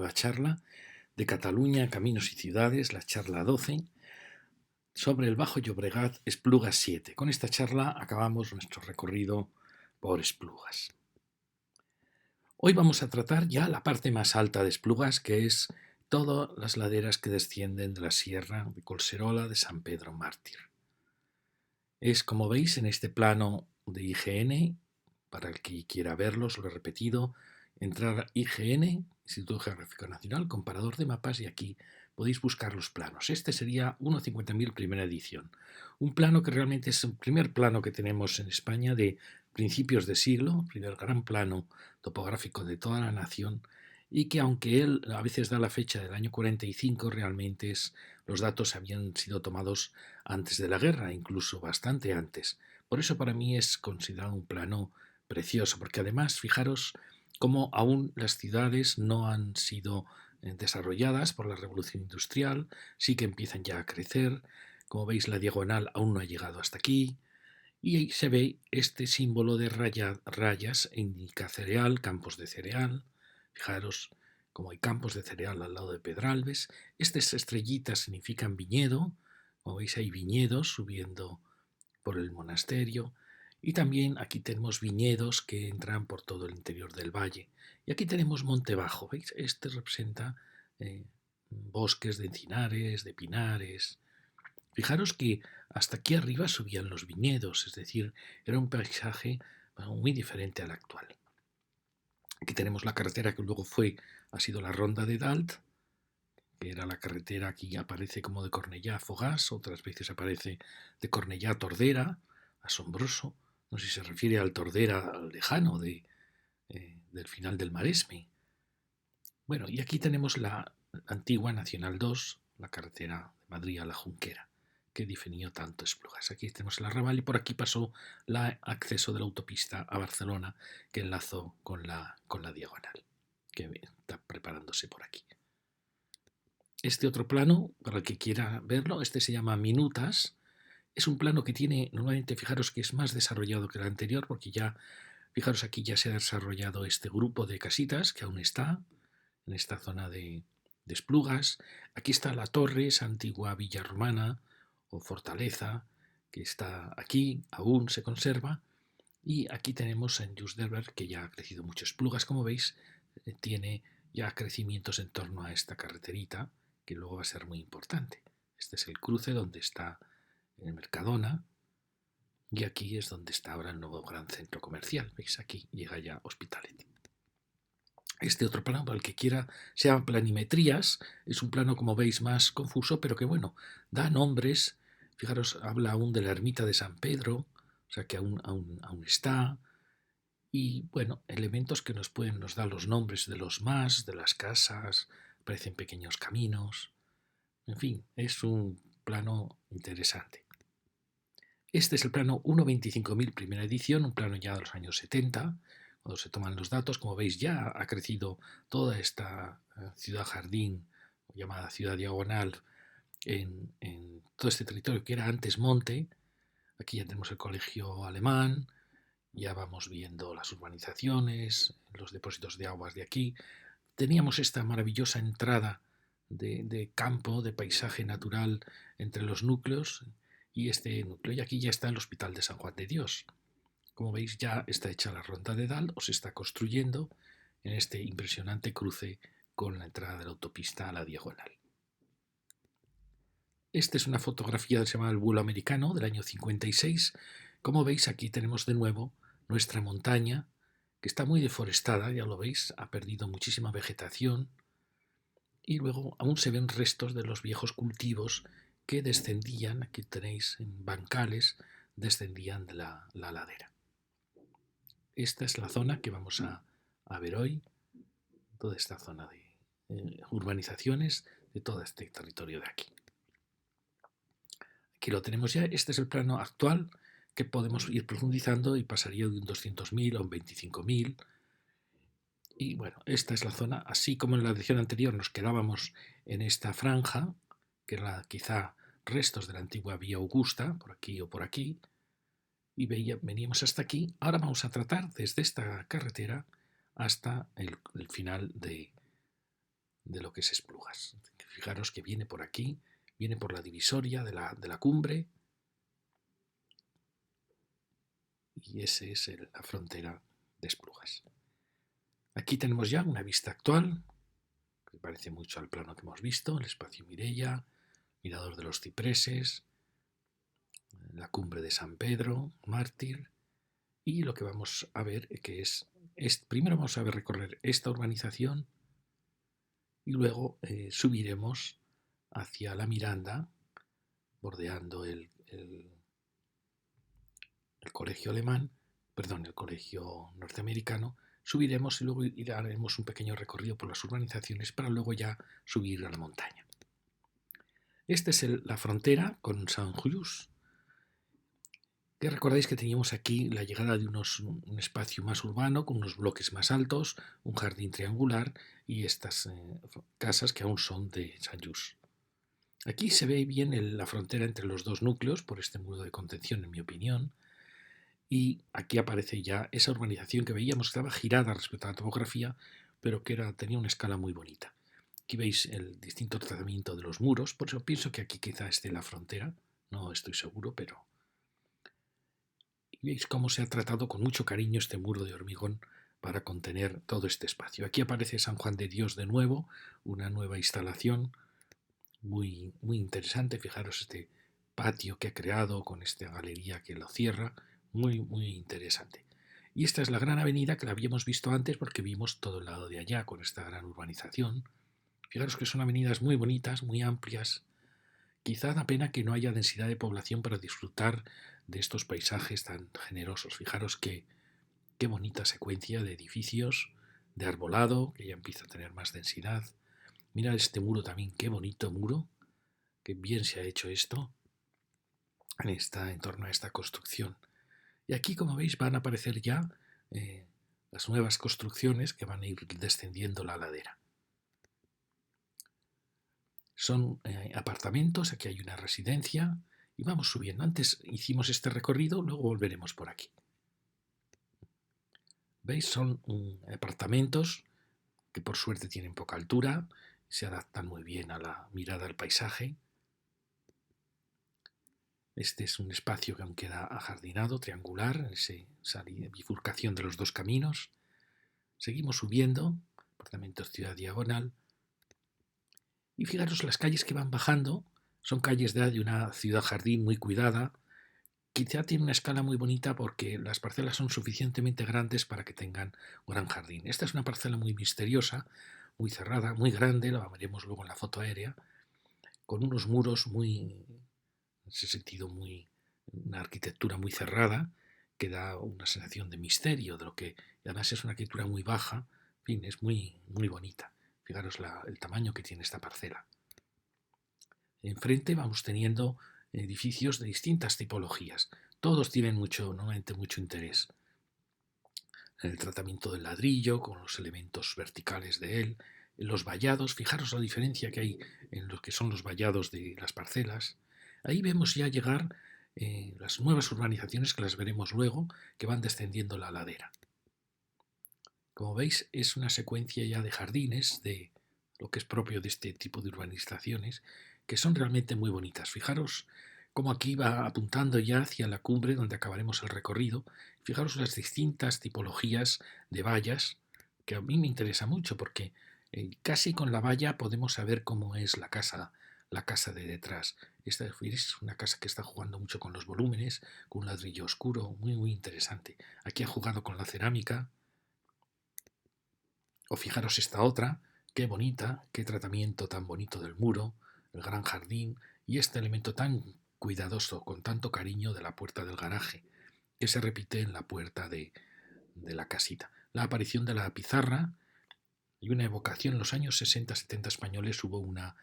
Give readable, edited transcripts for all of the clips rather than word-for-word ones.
nueva charla de Cataluña, Caminos y Ciudades, la charla 12, sobre el Bajo Llobregat, Esplugas 7. Con esta charla acabamos nuestro recorrido por Esplugas. Hoy vamos a tratar ya la parte más alta de Esplugas, que es todas las laderas que descienden de la sierra de Collserola de San Pedro Mártir. Es, como veis, en este plano de IGN, para el que quiera verlo, os lo he repetido, entrar a IGN, Instituto Geográfico Nacional, comparador de mapas, y aquí podéis buscar los planos. Este sería 1.50.000 primera edición. Un plano que realmente es el primer plano que tenemos en España de principios de siglo, primer gran plano topográfico de toda la nación, y que aunque él a veces da la fecha del año 45, realmente los datos habían sido tomados antes de la guerra, incluso bastante antes. Por eso para mí es considerado un plano precioso, porque además fijaros cómo aún las ciudades no han sido desarrolladas por la revolución industrial, sí que empiezan ya a crecer. Como veis, la diagonal aún no ha llegado hasta aquí, y ahí se ve este símbolo de rayas, indica cereal, campos de cereal. Fijaros cómo hay campos de cereal al lado de Pedralbes. Estas estrellitas significan viñedo. Como veis, hay viñedos subiendo por el monasterio. Y también aquí tenemos viñedos que entran por todo el interior del valle. Y aquí tenemos Monte Bajo. ¿Veis? Este representa bosques de encinares, de pinares. Fijaros que hasta aquí arriba subían los viñedos, es decir, era un paisaje muy diferente al actual. Aquí tenemos la carretera que luego ha sido la Ronda de Dalt, que era la carretera que aparece como de Cornellá a Fogás, otras veces aparece de Cornellá a Tordera, asombroso. No sé si se refiere al Tordera lejano del final del Maresme. Bueno, y aquí tenemos la antigua Nacional 2, la carretera de Madrid a la Junquera, que definió tanto Esplugas. Aquí tenemos el arrabal y por aquí pasó el acceso de la autopista a Barcelona, que enlazó con la diagonal, que está preparándose por aquí. Este otro plano, para el que quiera verlo, este se llama Minutas. Es un plano que tiene, normalmente fijaros que es más desarrollado que el anterior, porque ya, fijaros aquí ya se ha desarrollado este grupo de casitas que aún está en esta zona de Esplugas. Aquí está la torre, esa antigua villa romana o fortaleza, que está aquí, aún se conserva. Y aquí tenemos en Jusdelberg, que ya ha crecido mucho. Esplugas, como veis, tiene ya crecimientos en torno a esta carreterita, que luego va a ser muy importante. Este es el cruce donde está el Mercadona, y aquí es donde está ahora el nuevo gran centro comercial. ¿Veis? Aquí llega ya Hospitalet. Este otro plano, para el que quiera, se llama planimetrías. Es un plano, como veis, más confuso, pero que bueno, da nombres. Fijaros, habla aún de la ermita de San Pedro, o sea que aún está. Y bueno, elementos que nos dan los nombres de los más, de las casas, aparecen pequeños caminos. En fin, es un plano interesante. Este es el plano 1.25.000 primera edición, un plano ya de los años 70, cuando se toman los datos. Como veis, ya ha crecido toda esta ciudad jardín, llamada ciudad diagonal, en todo este territorio que era antes monte. Aquí ya tenemos el colegio alemán, ya vamos viendo las urbanizaciones, los depósitos de aguas de aquí. Teníamos esta maravillosa entrada de campo, de paisaje natural entre los núcleos, y este núcleo. Y aquí ya está el Hospital de San Juan de Dios. Como veis, ya está hecha la Ronda de Dalt, o se está construyendo en este impresionante cruce con la entrada de la autopista a la diagonal. Esta es una fotografía que se llama El vuelo americano del año 56. Como veis, aquí tenemos de nuevo nuestra montaña, que está muy deforestada, ya lo veis, ha perdido muchísima vegetación, y luego aún se ven restos de los viejos cultivos que descendían, aquí tenéis en bancales, descendían de la ladera. Esta es la zona que vamos a ver hoy, toda esta zona de urbanizaciones de todo este territorio de aquí. Aquí lo tenemos ya. Este es el plano actual que podemos ir profundizando y pasaría de un 200.000 a un 25.000. Y bueno, esta es la zona, así como en la edición anterior nos quedábamos en esta franja, que era quizá restos de la antigua Vía Augusta, por aquí o por aquí, y veníamos hasta aquí. Ahora vamos a tratar desde esta carretera hasta el final de lo que es Esplugas. Fijaros que viene por aquí, viene por la divisoria de la cumbre, y esa es la frontera de Esplugas. Aquí tenemos ya una vista actual, que parece mucho al plano que hemos visto, el espacio Mireia, Mirador de los Cipreses, la cumbre de San Pedro, Mártir, y lo que vamos a ver que primero vamos a ver recorrer esta urbanización y luego subiremos hacia la Miranda, bordeando el colegio alemán, perdón, el colegio norteamericano, subiremos y luego haremos un pequeño recorrido por las urbanizaciones para luego ya subir a la montaña. Esta es la frontera con Saint-Just, que recordáis que teníamos aquí la llegada de un espacio más urbano, con unos bloques más altos, un jardín triangular y estas casas que aún son de Saint-Just. Aquí se ve bien la frontera entre los dos núcleos por este muro de contención, en mi opinión, y aquí aparece ya esa urbanización que veíamos que estaba girada respecto a la topografía, pero que tenía una escala muy bonita. Aquí veis el distinto tratamiento de los muros, por eso pienso que aquí quizá esté la frontera, no estoy seguro, pero... Y veis cómo se ha tratado con mucho cariño este muro de hormigón para contener todo este espacio. Aquí aparece San Juan de Dios de nuevo, una nueva instalación muy, muy interesante. Fijaros este patio que ha creado con esta galería que lo cierra, muy, muy interesante. Y esta es la gran avenida que la habíamos visto antes porque vimos todo el lado de allá con esta gran urbanización. Fijaros que son avenidas muy bonitas, muy amplias. Quizá da pena que no haya densidad de población para disfrutar de estos paisajes tan generosos. Fijaros qué bonita secuencia de edificios, de arbolado, que ya empieza a tener más densidad. Mirad este muro también, qué bonito muro, qué bien se ha hecho esto en torno a esta construcción. Y aquí, como veis, van a aparecer ya las nuevas construcciones que van a ir descendiendo la ladera. Son apartamentos, aquí hay una residencia y vamos subiendo. Antes hicimos este recorrido, luego volveremos por aquí. ¿Veis? Son apartamentos que por suerte tienen poca altura, se adaptan muy bien a la mirada al paisaje. Este es un espacio que aún queda ajardinado, triangular, esa bifurcación de los dos caminos. Seguimos subiendo, apartamentos Ciudad Diagonal. Y fijaros, las calles que van bajando son calles de una ciudad jardín muy cuidada. Quizá tiene una escala muy bonita porque las parcelas son suficientemente grandes para que tengan un gran jardín. Esta es una parcela muy misteriosa, muy cerrada, muy grande, la veremos luego en la foto aérea, con unos muros muy, en ese sentido, una arquitectura muy cerrada, que da una sensación de misterio, de lo que además es una arquitectura muy baja, en fin, es muy, muy bonita. Fijaros el tamaño que tiene esta parcela. Enfrente vamos teniendo edificios de distintas tipologías. Todos tienen normalmente mucho interés. El tratamiento del ladrillo, con los elementos verticales de él, los vallados, fijaros la diferencia que hay en lo que son los vallados de las parcelas. Ahí vemos ya llegar las nuevas urbanizaciones, que las veremos luego, que van descendiendo la ladera. Como veis, es una secuencia ya de jardines, de lo que es propio de este tipo de urbanizaciones, que son realmente muy bonitas. Fijaros cómo aquí va apuntando ya hacia la cumbre donde acabaremos el recorrido. Fijaros las distintas tipologías de vallas, que a mí me interesa mucho porque casi con la valla podemos saber cómo es la casa de detrás. Esta es una casa que está jugando mucho con los volúmenes, con un ladrillo oscuro, muy, muy interesante. Aquí ha jugado con la cerámica. O fijaros esta otra, qué bonita, qué tratamiento tan bonito del muro, el gran jardín y este elemento tan cuidadoso, con tanto cariño de la puerta del garaje, que se repite en la puerta de la casita. La aparición de la pizarra y una evocación. En los años 60-70 españoles hubo una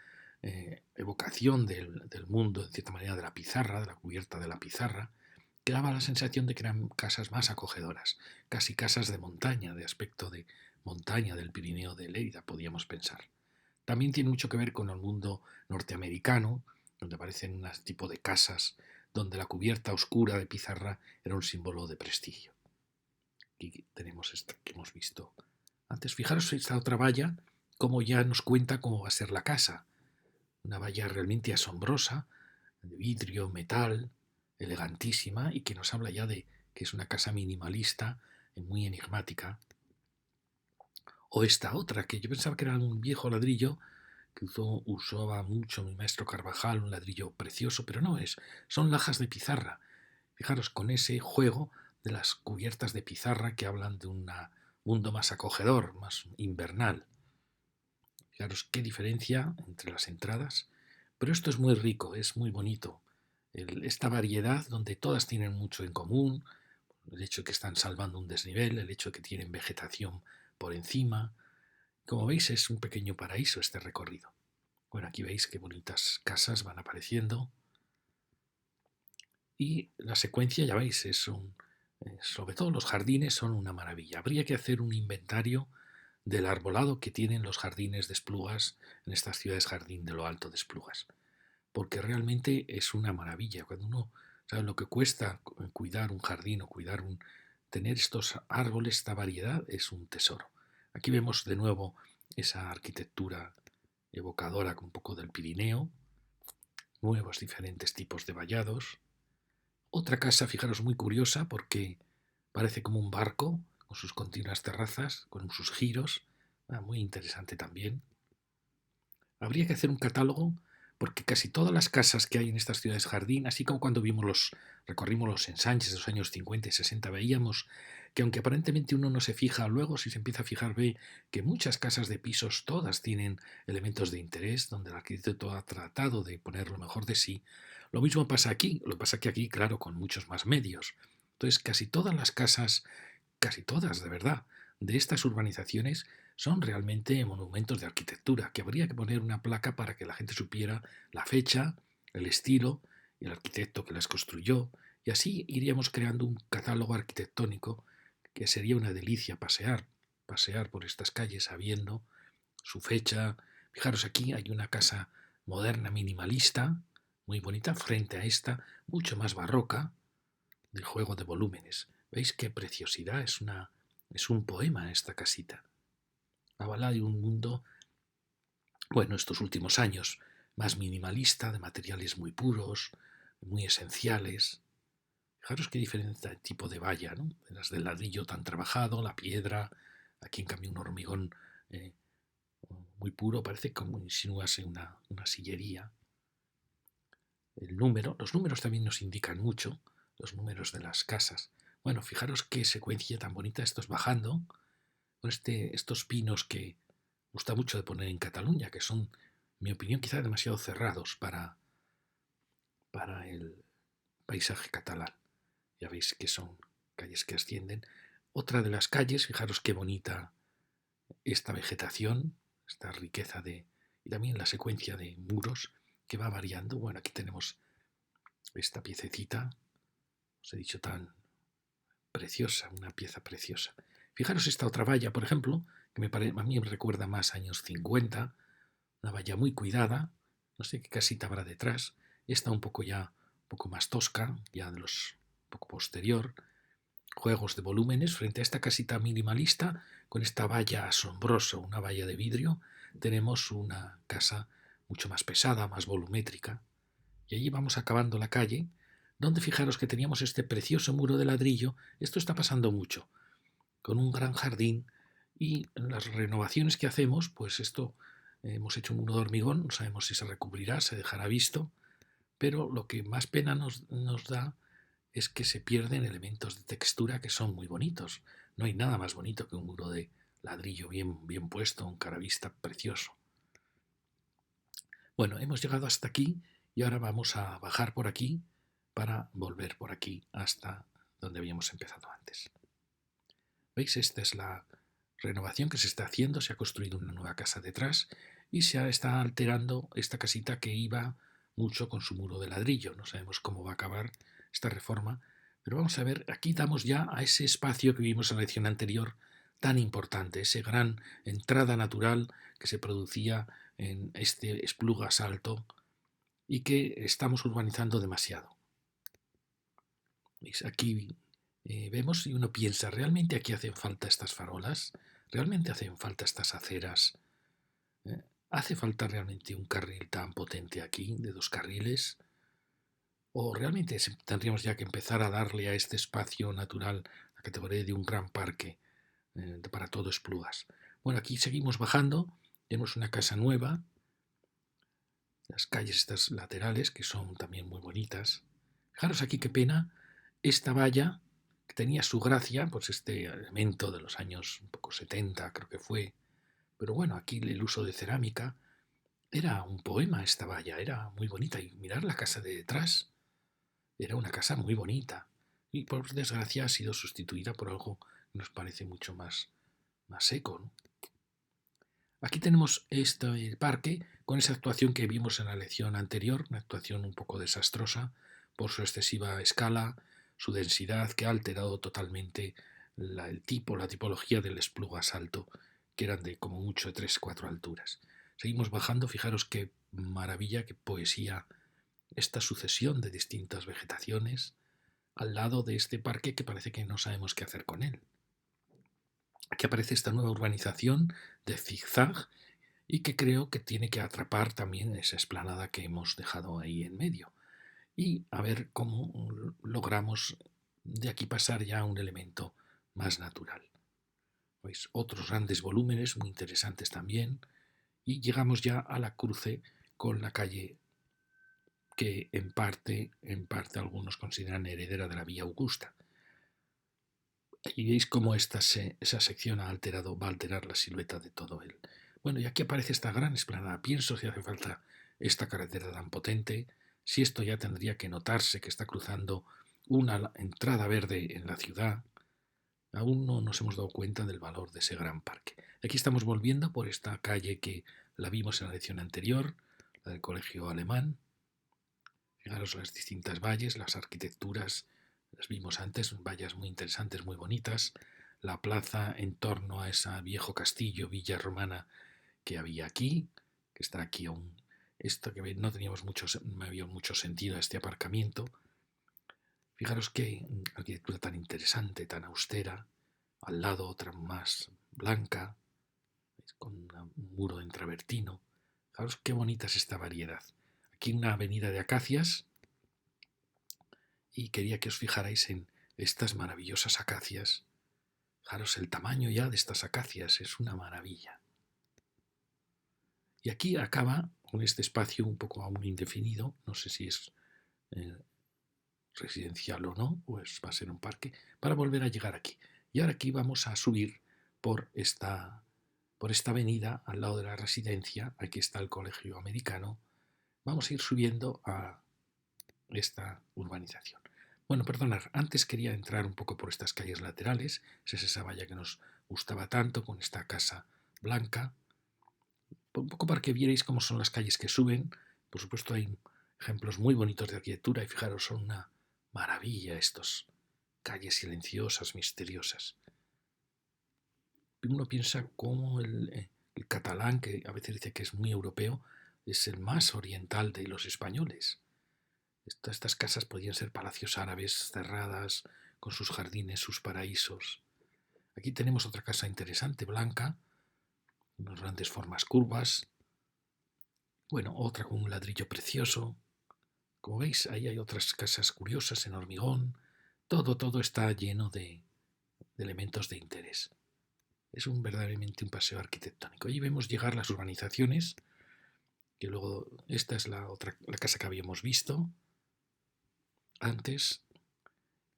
evocación del mundo, de cierta manera, de la pizarra, de la cubierta de la pizarra, que daba la sensación de que eran casas más acogedoras, casi casas de montaña, de aspecto de montaña del Pirineo de Lérida, podíamos pensar. También tiene mucho que ver con el mundo norteamericano, donde aparecen un tipo de casas donde la cubierta oscura de pizarra era un símbolo de prestigio. Aquí tenemos esto que hemos visto antes. Fijaros esta otra valla cómo ya nos cuenta cómo va a ser la casa. Una valla realmente asombrosa, de vidrio, metal, elegantísima, y que nos habla ya de que es una casa minimalista, muy enigmática. O esta otra, que yo pensaba que era un viejo ladrillo que usaba mucho mi maestro Carvajal, un ladrillo precioso, pero no es, son lajas de pizarra. Fijaros, con ese juego de las cubiertas de pizarra que hablan de un mundo más acogedor, más invernal. Fijaros qué diferencia entre las entradas. Pero esto es muy rico, es muy bonito. Esta variedad donde todas tienen mucho en común, el hecho de que están salvando un desnivel, el hecho de que tienen vegetación por encima. Como veis, es un pequeño paraíso este recorrido. Bueno, aquí veis qué bonitas casas van apareciendo. Y la secuencia, ya veis, sobre todo los jardines son una maravilla. Habría que hacer un inventario del arbolado que tienen los jardines de Esplugas en estas ciudades jardín de lo alto de Esplugas. Porque realmente es una maravilla. Cuando uno sabe lo que cuesta cuidar un jardín o tener estos árboles, esta variedad, es un tesoro. Aquí vemos de nuevo esa arquitectura evocadora un poco del Pirineo, nuevos diferentes tipos de vallados. Otra casa, fijaros, muy curiosa porque parece como un barco con sus continuas terrazas, con sus giros, muy interesante también. Habría que hacer un catálogo porque casi todas las casas que hay en estas ciudades jardín, así como cuando recorrimos los ensanches de los años 50 y 60, veíamos que aunque aparentemente uno no se fija, luego si se empieza a fijar ve que muchas casas de pisos todas tienen elementos de interés, donde el arquitecto ha tratado de poner lo mejor de sí. Lo mismo pasa aquí, lo que pasa que aquí, claro, con muchos más medios. Entonces casi todas las casas, casi todas de verdad, de estas urbanizaciones son realmente monumentos de arquitectura, que habría que poner una placa para que la gente supiera la fecha, el estilo, el arquitecto que las construyó, y así iríamos creando un catálogo arquitectónico que sería una delicia pasear por estas calles sabiendo su fecha. Fijaros, aquí hay una casa moderna minimalista, muy bonita, frente a esta, mucho más barroca, de juego de volúmenes. ¿Veis qué preciosidad? Es un poema esta casita. Habla de un mundo, bueno, estos últimos años, más minimalista, de materiales muy puros, muy esenciales. Fijaros qué diferente tipo de valla, ¿no? De las del ladrillo tan trabajado, la piedra, aquí en cambio un hormigón muy puro, parece como insinúase una sillería. Los números también nos indican mucho, los números de las casas. Bueno, fijaros qué secuencia tan bonita, estos bajando, con estos pinos que gusta mucho de poner en Cataluña, que son, en mi opinión, quizá demasiado cerrados para el paisaje catalán. Ya veis que son calles que ascienden. Otra de las calles, fijaros qué bonita esta vegetación, esta riqueza y también la secuencia de muros que va variando. Bueno, aquí tenemos esta piececita, os he dicho tan preciosa, una pieza preciosa. Fijaros esta otra valla, por ejemplo, que a mí me recuerda más años 50, una valla muy cuidada, no sé qué casita habrá detrás, esta un poco más tosca, ya de los un poco posterior, juegos de volúmenes frente a esta casita minimalista con esta valla asombrosa, una valla de vidrio, tenemos una casa mucho más pesada, más volumétrica, y allí vamos acabando la calle, donde fijaros que teníamos este precioso muro de ladrillo. Esto está pasando mucho, con un gran jardín, y en las renovaciones que hacemos, pues esto hemos hecho un muro de hormigón, no sabemos si se recubrirá, se dejará visto, pero lo que más pena nos da es que se pierden elementos de textura que son muy bonitos. No hay nada más bonito que un muro de ladrillo bien puesto, un caravista precioso. Bueno, hemos llegado hasta aquí y ahora vamos a bajar por aquí para volver por aquí hasta donde habíamos empezado antes. ¿Veis? Esta es la renovación que se está haciendo. Se ha construido una nueva casa detrás y se está alterando esta casita que iba mucho con su muro de ladrillo. No sabemos cómo va a acabar esta reforma, pero vamos a ver, aquí damos ya a ese espacio que vimos en la lección anterior tan importante, ese gran entrada natural que se producía en este Esplugas Alto y que estamos urbanizando demasiado. ¿Veis? Aquí vemos y uno piensa, ¿realmente aquí hacen falta estas farolas? ¿Realmente hacen falta estas aceras ¿Hace falta realmente un carril tan potente aquí, de 2 carriles? ¿O realmente tendríamos ya que empezar a darle a este espacio natural la categoría de un gran parque para todo Esplugas? Bueno, aquí seguimos bajando, tenemos una casa nueva, las calles estas laterales que son también muy bonitas. Fijaros aquí qué pena, esta valla que tenía su gracia, pues este elemento de los años un poco 70 creo que fue, pero bueno, aquí el uso de cerámica, era un poema esta valla, era muy bonita y mirar la casa de detrás, era una casa muy bonita y por desgracia ha sido sustituida por algo que nos parece mucho más seco, ¿no? Aquí tenemos este parque con esa actuación que vimos en la lección anterior, una actuación un poco desastrosa por su excesiva escala, su densidad que ha alterado totalmente el tipo, la tipología del Esplugas alto, que eran de como mucho de 3 4 alturas. Seguimos bajando, fijaros qué maravilla, qué poesía, esta sucesión de distintas vegetaciones al lado de este parque que parece que no sabemos qué hacer con él. Aquí aparece esta nueva urbanización de zigzag y que creo que tiene que atrapar también esa explanada que hemos dejado ahí en medio. Y a ver cómo logramos de aquí pasar ya a un elemento más natural. Pues otros grandes volúmenes muy interesantes también y llegamos ya a la cruce con la calle que en parte algunos consideran heredera de la Vía Augusta. Y veis cómo esa sección va a alterar la silueta de todo él. Bueno, y aquí aparece esta gran explanada. Pienso si hace falta esta carretera tan potente, si esto ya tendría que notarse que está cruzando una entrada verde en la ciudad. Aún no nos hemos dado cuenta del valor de ese gran parque. Aquí estamos volviendo por esta calle que la vimos en la lección anterior, la del colegio alemán. Fijaros las distintas valles, las arquitecturas, las vimos antes, vallas muy interesantes, muy bonitas. La plaza en torno a ese viejo castillo, villa romana que había aquí, que está aquí aún. Esto que no teníamos me había mucho sentido este aparcamiento. Fijaros qué arquitectura tan interesante, tan austera. Al lado otra más blanca, con un muro en travertino. Fijaros qué bonita es esta variedad. Aquí una avenida de acacias y quería que os fijarais en estas maravillosas acacias. Fijaros el tamaño ya de estas acacias, es una maravilla. Y aquí acaba con este espacio un poco aún indefinido, no sé si es eh, residencial o no, pues va a ser un parque, para volver a llegar aquí. Y ahora aquí vamos a subir por esta avenida al lado de la residencia, aquí está el colegio americano, vamos a ir subiendo a esta urbanización. Bueno, perdonad, antes quería entrar un poco por estas calles laterales, es esa valla que nos gustaba tanto, con esta casa blanca, un poco para que vierais cómo son las calles que suben. Por supuesto hay ejemplos muy bonitos de arquitectura y fijaros, son una maravilla estos calles silenciosas, misteriosas. Uno piensa cómo el catalán, que a veces dice que es muy europeo, es el más oriental de los españoles. Estas casas podían ser palacios árabes cerradas, con sus jardines, sus paraísos. Aquí tenemos otra casa interesante, blanca, unas grandes formas curvas. Bueno, otra con un ladrillo precioso. Como veis, ahí hay otras casas curiosas en hormigón. Todo está lleno de elementos de interés. Es verdaderamente un paseo arquitectónico. Ahí vemos llegar las urbanizaciones, que luego esta es la casa que habíamos visto antes.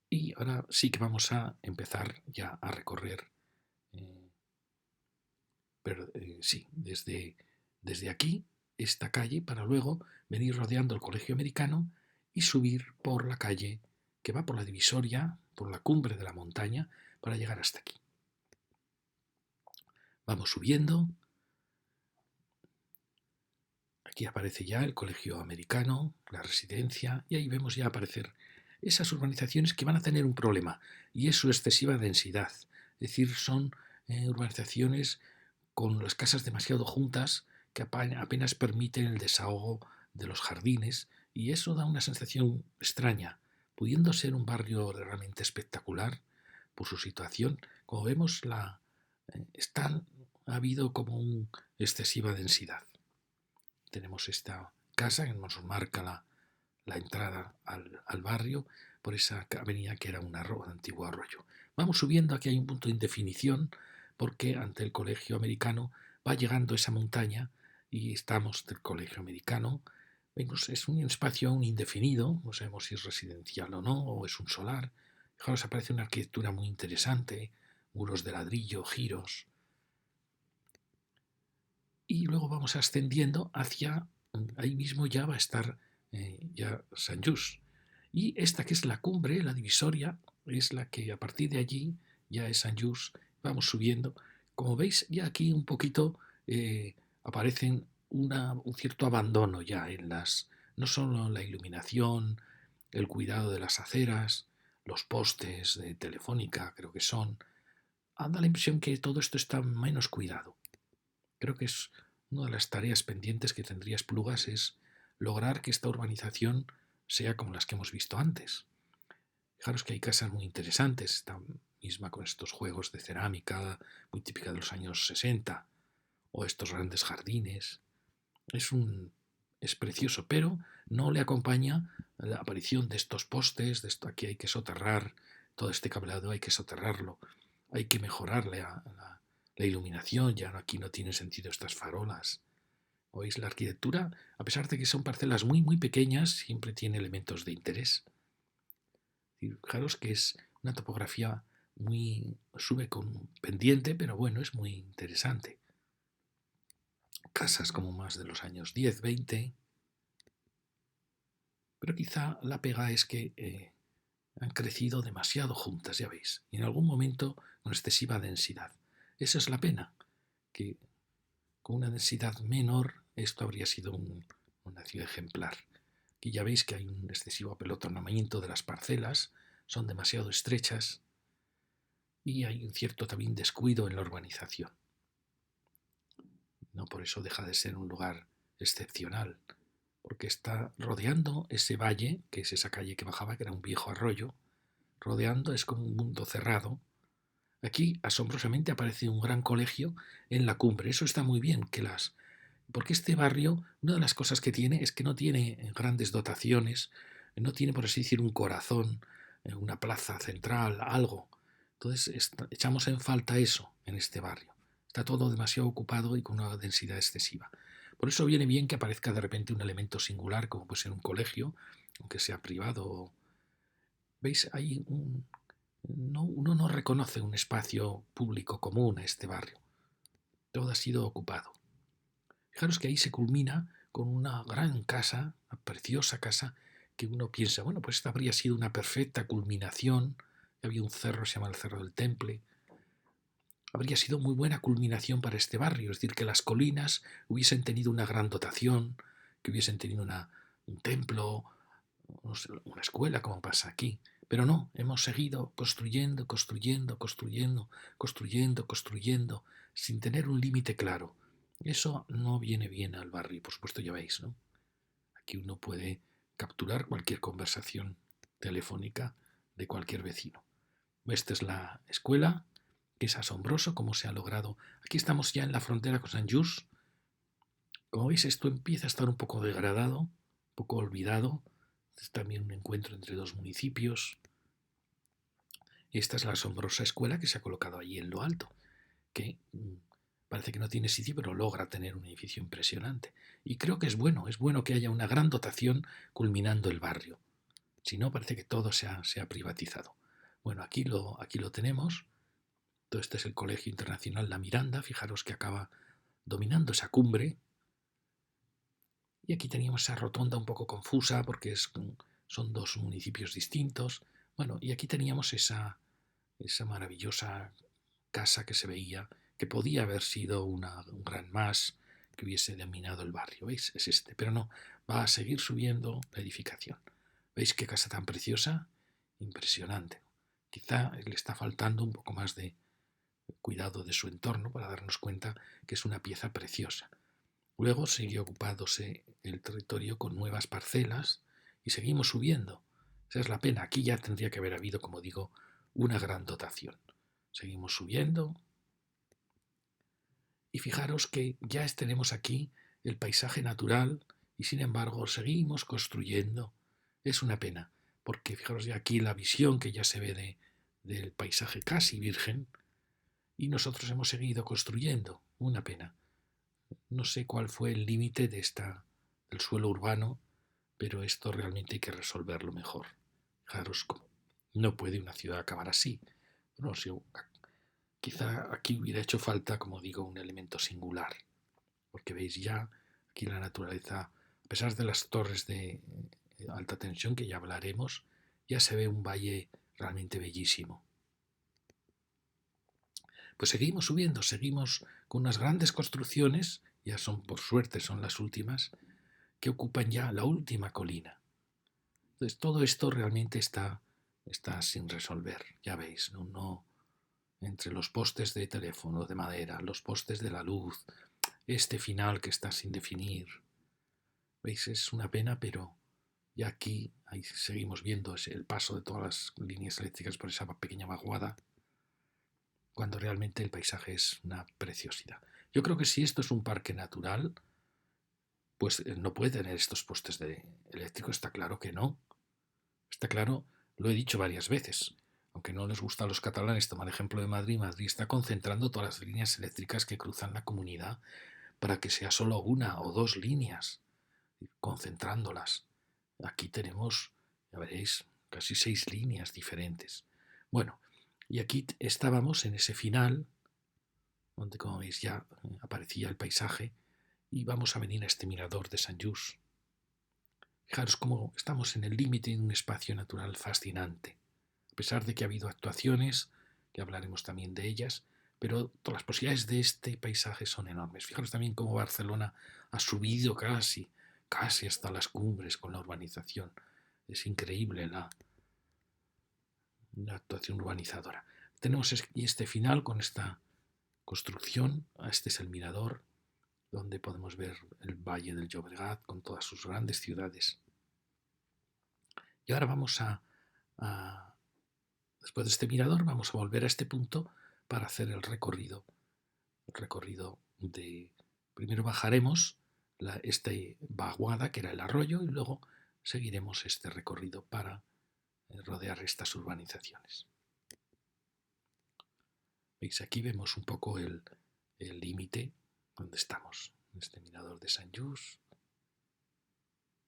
Y ahora sí que vamos a empezar ya a recorrer, sí, desde aquí, esta calle, para luego venir rodeando el colegio americano y subir por la calle que va por la divisoria, por la cumbre de la montaña, para llegar hasta aquí. Vamos subiendo. Aquí aparece ya el colegio americano, la residencia, y ahí vemos ya aparecer esas urbanizaciones que van a tener un problema, y es su excesiva densidad. Es decir, son urbanizaciones con las casas demasiado juntas que apenas permiten el desahogo de los jardines, y eso da una sensación extraña, pudiendo ser un barrio realmente espectacular por su situación. Como vemos, ha habido como una excesiva densidad. tenemos esta casa que nos marca la entrada al barrio por esa avenida que era un antiguo arroyo. Vamos subiendo, aquí hay un punto de indefinición porque ante el colegio americano va llegando esa montaña y estamos del colegio americano. Vemos, es un espacio aún indefinido, no sabemos si es residencial o no, o es un solar. Fijaros, aparece una arquitectura muy interesante, muros de ladrillo, giros. Y luego vamos ascendiendo hacia, ahí mismo ya va a estar ya San Just. Y esta que es la cumbre, la divisoria, es la que a partir de allí ya es San Just. Vamos subiendo. Como veis, ya aquí un poquito aparecen un cierto abandono ya en no solo la iluminación, el cuidado de las aceras, los postes de Telefónica, creo que son. Da la impresión que todo esto está menos cuidado. Creo que es una de las tareas pendientes que tendría Esplugas es lograr que esta urbanización sea como las que hemos visto antes. Fijaros que hay casas muy interesantes, esta misma con estos juegos de cerámica muy típica de los años 60, o estos grandes jardines. Es precioso, pero no le acompaña la aparición de estos postes, de esto aquí hay que soterrar, todo este cableado hay que soterrarlo, hay que mejorarle la iluminación, ya aquí no tiene sentido estas farolas. ¿Oís? La arquitectura, a pesar de que son parcelas muy, muy pequeñas, siempre tiene elementos de interés. Fijaros que es una topografía muy, sube con pendiente, pero bueno, es muy interesante. Casas como más de los años 10, 20, pero quizá la pega es que han crecido demasiado juntas, ya veis, y en algún momento con excesiva densidad. Esa es la pena, que con una densidad menor esto habría sido una ciudad ejemplar. Aquí ya veis que hay un excesivo apelotonamiento de las parcelas, son demasiado estrechas y hay un cierto también descuido en la urbanización. No por eso deja de ser un lugar excepcional, porque está rodeando ese valle, que es esa calle que bajaba, que era un viejo arroyo, rodeando es como un mundo cerrado. Aquí, asombrosamente, aparece un gran colegio en la cumbre. Eso está muy bien, porque este barrio, una de las cosas que tiene es que no tiene grandes dotaciones, no tiene, por así decir, un corazón, una plaza central, algo. Entonces, echamos en falta eso en este barrio. Está todo demasiado ocupado y con una densidad excesiva. Por eso viene bien que aparezca de repente un elemento singular, como puede ser un colegio, aunque sea privado. ¿Veis? Uno no reconoce un espacio público común a este barrio. Todo ha sido ocupado. Fijaros que ahí se culmina con una gran casa, una preciosa casa, que uno piensa, bueno, pues esta habría sido una perfecta culminación. Había un cerro, se llama el Cerro del Temple. Habría sido muy buena culminación para este barrio, es decir, que las colinas hubiesen tenido una gran dotación, que hubiesen tenido un templo, no sé, una escuela, como pasa aquí. Pero no, hemos seguido construyendo, construyendo, construyendo, construyendo, construyendo, sin tener un límite claro. Eso no viene bien al barrio, por supuesto ya veis, ¿no? Aquí uno puede capturar cualquier conversación telefónica de cualquier vecino. Esta es la escuela, que es asombroso cómo se ha logrado. Aquí estamos ya en la frontera con San Just. Como veis, esto empieza a estar un poco degradado, un poco olvidado. Es también un encuentro entre dos municipios. Esta es la asombrosa escuela que se ha colocado allí en lo alto, que parece que no tiene sitio, pero logra tener un edificio impresionante. Y creo que es bueno que haya una gran dotación culminando el barrio. Si no, parece que todo se ha privatizado. Bueno, aquí lo tenemos. Todo este es el Colegio Internacional La Miranda. Fijaros que acaba dominando esa cumbre. Y aquí teníamos esa rotonda un poco confusa porque son dos municipios distintos. Bueno, y aquí teníamos esa maravillosa casa que se veía, que podía haber sido un gran más que hubiese dominado el barrio. ¿Veis? Es este. Pero no, va a seguir subiendo la edificación. ¿Veis qué casa tan preciosa? Impresionante. Quizá le está faltando un poco más de cuidado de su entorno para darnos cuenta que es una pieza preciosa. Luego sigue ocupándose el territorio con nuevas parcelas y seguimos subiendo. Esa es la pena. Aquí ya tendría que haber habido, como digo, una gran dotación. Seguimos subiendo y fijaros que ya tenemos aquí el paisaje natural y sin embargo seguimos construyendo. Es una pena, porque fijaros ya aquí la visión que ya se ve del paisaje casi virgen y nosotros hemos seguido construyendo. Una pena. No sé cuál fue el límite del suelo urbano, pero esto realmente hay que resolverlo mejor. Fijaros cómo no puede una ciudad acabar así. No sé, quizá aquí hubiera hecho falta, como digo, un elemento singular, porque veis ya aquí la naturaleza, a pesar de las torres de alta tensión que ya hablaremos, ya se ve un valle realmente bellísimo. Pues seguimos subiendo, seguimos con unas grandes construcciones, ya son por suerte son las últimas, que ocupan ya la última colina. Entonces todo esto realmente está sin resolver, ya veis, no entre los postes de teléfono de madera, los postes de la luz, este final que está sin definir. ¿Veis? Es una pena, pero ya aquí ahí seguimos viendo el paso de todas las líneas eléctricas por esa pequeña vaguada, cuando realmente el paisaje es una preciosidad. Yo creo que si esto es un parque natural, pues no puede tener estos postes eléctricos, está claro que no. Está claro, lo he dicho varias veces. Aunque no les gusta a los catalanes tomar ejemplo de Madrid, Madrid está concentrando todas las líneas eléctricas que cruzan la comunidad para que sea solo una o dos líneas, concentrándolas. Aquí tenemos, ya veréis, casi 6 líneas diferentes. Bueno, y aquí estábamos en ese final, donde como veis ya aparecía el paisaje, y vamos a venir a este mirador de Sant Just. Fijaros cómo estamos en el límite de un espacio natural fascinante, a pesar de que ha habido actuaciones, que hablaremos también de ellas, pero todas las posibilidades de este paisaje son enormes. Fijaros también cómo Barcelona ha subido casi hasta las cumbres con la urbanización. Es increíble la actuación urbanizadora. Tenemos este final con esta construcción. Este es el mirador, donde podemos ver el Valle del Llobregat con todas sus grandes ciudades. Y ahora después de este mirador, vamos a volver a este punto para hacer el recorrido. El recorrido primero bajaremos esta vaguada, que era el arroyo, y luego seguiremos este recorrido para rodear estas urbanizaciones. ¿Veis? Aquí vemos un poco el límite donde estamos, en este mirador de Sant Just.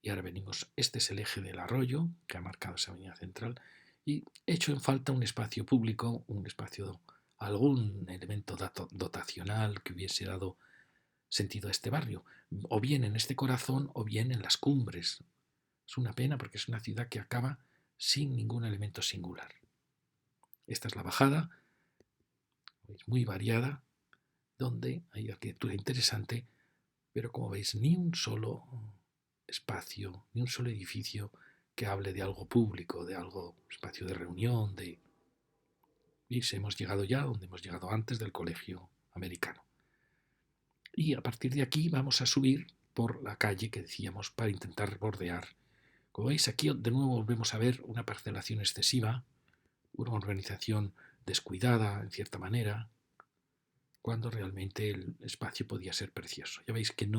Y ahora venimos, este es el eje del arroyo que ha marcado esa avenida central y he hecho en falta un espacio público, algún elemento dotacional que hubiese dado sentido a este barrio, o bien en este corazón o bien en las cumbres. Es una pena porque es una ciudad que acaba sin ningún elemento singular. Esta es la bajada, es muy variada, donde hay arquitectura interesante, pero como veis ni un solo espacio, ni un solo edificio que hable de algo público, de algo, espacio de reunión, Y hemos llegado ya donde hemos llegado antes del colegio americano. Y a partir de aquí vamos a subir por la calle que decíamos para intentar bordear. Como veis aquí de nuevo volvemos a ver una parcelación excesiva, una urbanización descuidada en cierta manera, cuando realmente el espacio podía ser precioso. Ya veis que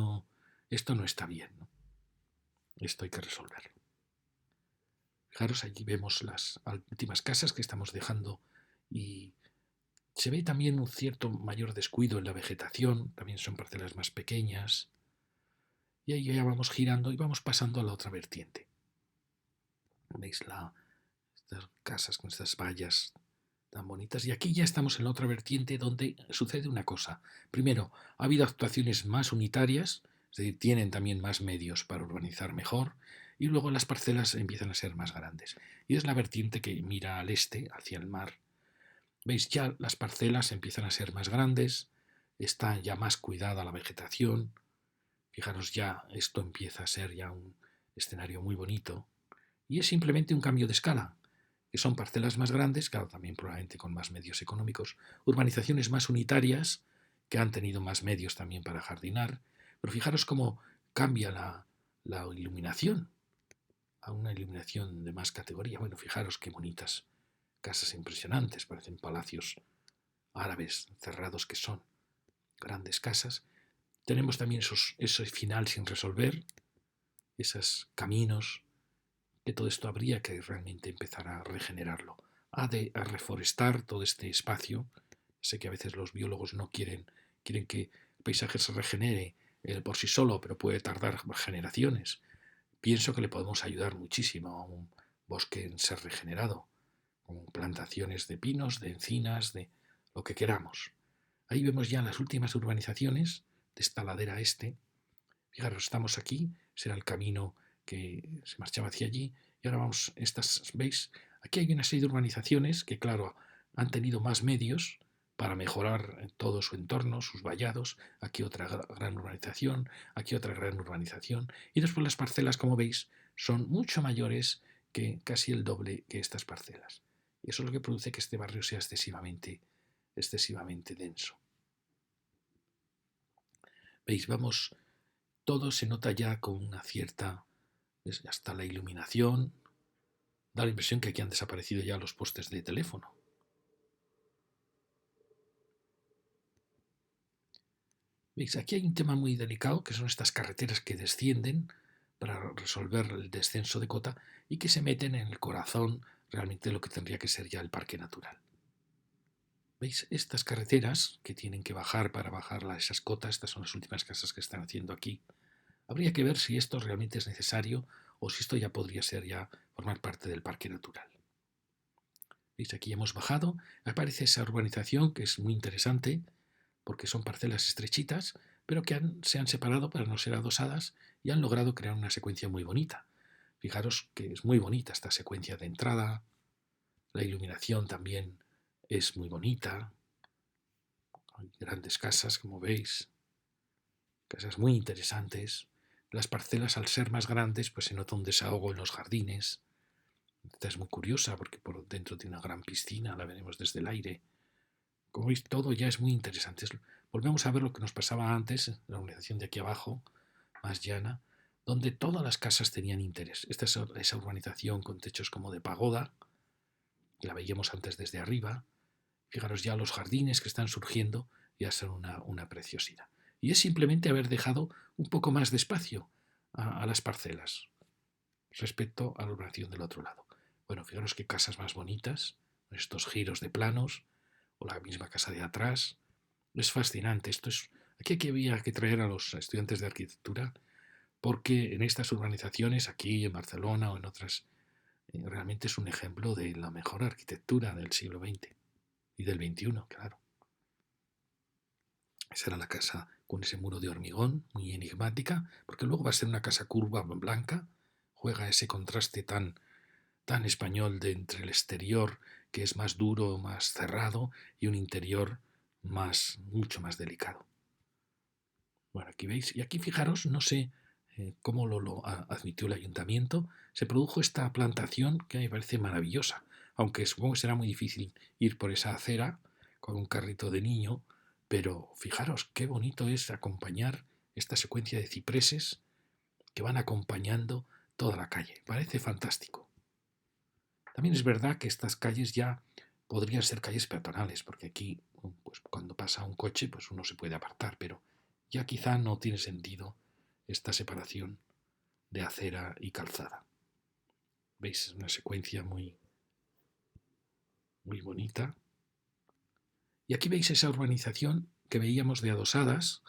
esto no está bien, ¿no? Esto hay que resolverlo. Fijaros, allí vemos las últimas casas que estamos dejando y se ve también un cierto mayor descuido en la vegetación, también son parcelas más pequeñas, y ahí ya vamos girando y vamos pasando a la otra vertiente. ¿Veis estas casas con estas vallas tan bonitas? Y aquí ya estamos en la otra vertiente donde sucede una cosa. Primero, ha habido actuaciones más unitarias, es decir, tienen también más medios para urbanizar mejor, y luego las parcelas empiezan a ser más grandes. Y es la vertiente que mira al este, hacia el mar. ¿Veis? Ya las parcelas empiezan a ser más grandes, está ya más cuidada la vegetación. Fijaros, ya esto empieza a ser ya un escenario muy bonito. Y es simplemente un cambio de escala, que son parcelas más grandes, claro, también probablemente con más medios económicos, urbanizaciones más unitarias, que han tenido más medios también para jardinar. Pero fijaros cómo cambia la iluminación a una iluminación de más categoría. Bueno, fijaros qué bonitas casas impresionantes, parecen palacios árabes cerrados que son grandes casas. Tenemos también ese final sin resolver, esos caminos, que todo esto habría que realmente empezar a regenerarlo, a reforestar todo este espacio. Sé que a veces los biólogos no quieren que el paisaje se regenere por sí solo, pero puede tardar generaciones. Pienso que le podemos ayudar muchísimo a un bosque en ser regenerado, con plantaciones de pinos, de encinas, de lo que queramos. Ahí vemos ya las últimas urbanizaciones de esta ladera este. Fijaros, estamos aquí, será el camino que se marchaba hacia allí, y ahora vamos, ¿veis? Aquí hay una serie de urbanizaciones que, claro, han tenido más medios para mejorar todo su entorno, sus vallados, aquí otra gran urbanización, aquí otra gran urbanización, y después las parcelas, como veis, son mucho mayores que casi el doble que estas parcelas. Y eso es lo que produce que este barrio sea excesivamente denso. ¿Veis? Vamos, todo se nota ya con una cierta, hasta la iluminación. Da la impresión que aquí han desaparecido ya los postes de teléfono. ¿Veis? Aquí hay un tema muy delicado, que son estas carreteras que descienden para resolver el descenso de cota y que se meten en el corazón realmente de lo que tendría que ser ya el parque natural. ¿Veis? Estas carreteras que tienen que bajar para bajar esas cotas, estas son las últimas casas que están haciendo aquí. Habría que ver si esto realmente es necesario o si esto ya podría ser formar parte del parque natural. ¿Veis? Aquí hemos bajado, aparece esa urbanización que es muy interesante porque son parcelas estrechitas, pero que se han separado para no ser adosadas y han logrado crear una secuencia muy bonita. Fijaros que es muy bonita esta secuencia de entrada, la iluminación también es muy bonita, hay grandes casas, como veis, casas muy interesantes. Las parcelas, al ser más grandes, pues se nota un desahogo en los jardines. Esta es muy curiosa porque por dentro tiene una gran piscina, la veremos desde el aire. Como veis, todo ya es muy interesante. Volvemos a ver lo que nos pasaba antes, la urbanización de aquí abajo, más llana, donde todas las casas tenían interés. Esta es esa urbanización con techos como de pagoda, que la veíamos antes desde arriba. Fijaros ya los jardines que están surgiendo, ya son una preciosidad. Y es simplemente haber dejado un poco más de espacio a las parcelas respecto a la urbanización del otro lado. Bueno, fijaros qué casas más bonitas, estos giros de planos, o la misma casa de atrás. Es fascinante. Aquí había que traer a los estudiantes de arquitectura porque en estas urbanizaciones, aquí en Barcelona o en otras, realmente es un ejemplo de la mejor arquitectura del siglo XX y del XXI, claro. Esa era la casa con ese muro de hormigón, muy enigmática, porque luego va a ser una casa curva blanca, juega ese contraste tan español de entre el exterior, que es más duro, más cerrado, y un interior mucho más delicado. Bueno, aquí veis, y aquí fijaros, no sé cómo lo admitió el ayuntamiento, se produjo esta plantación que me parece maravillosa, aunque supongo que será muy difícil ir por esa acera con un carrito de niño, pero fijaros qué bonito es acompañar esta secuencia de cipreses que van acompañando toda la calle. Parece fantástico. También es verdad que estas calles ya podrían ser calles peatonales, porque aquí, pues, cuando pasa un coche, pues uno se puede apartar, pero ya quizá no tiene sentido esta separación de acera y calzada. ¿Veis? Es una secuencia muy bonita. Y aquí veis esa urbanización que veíamos de adosadas,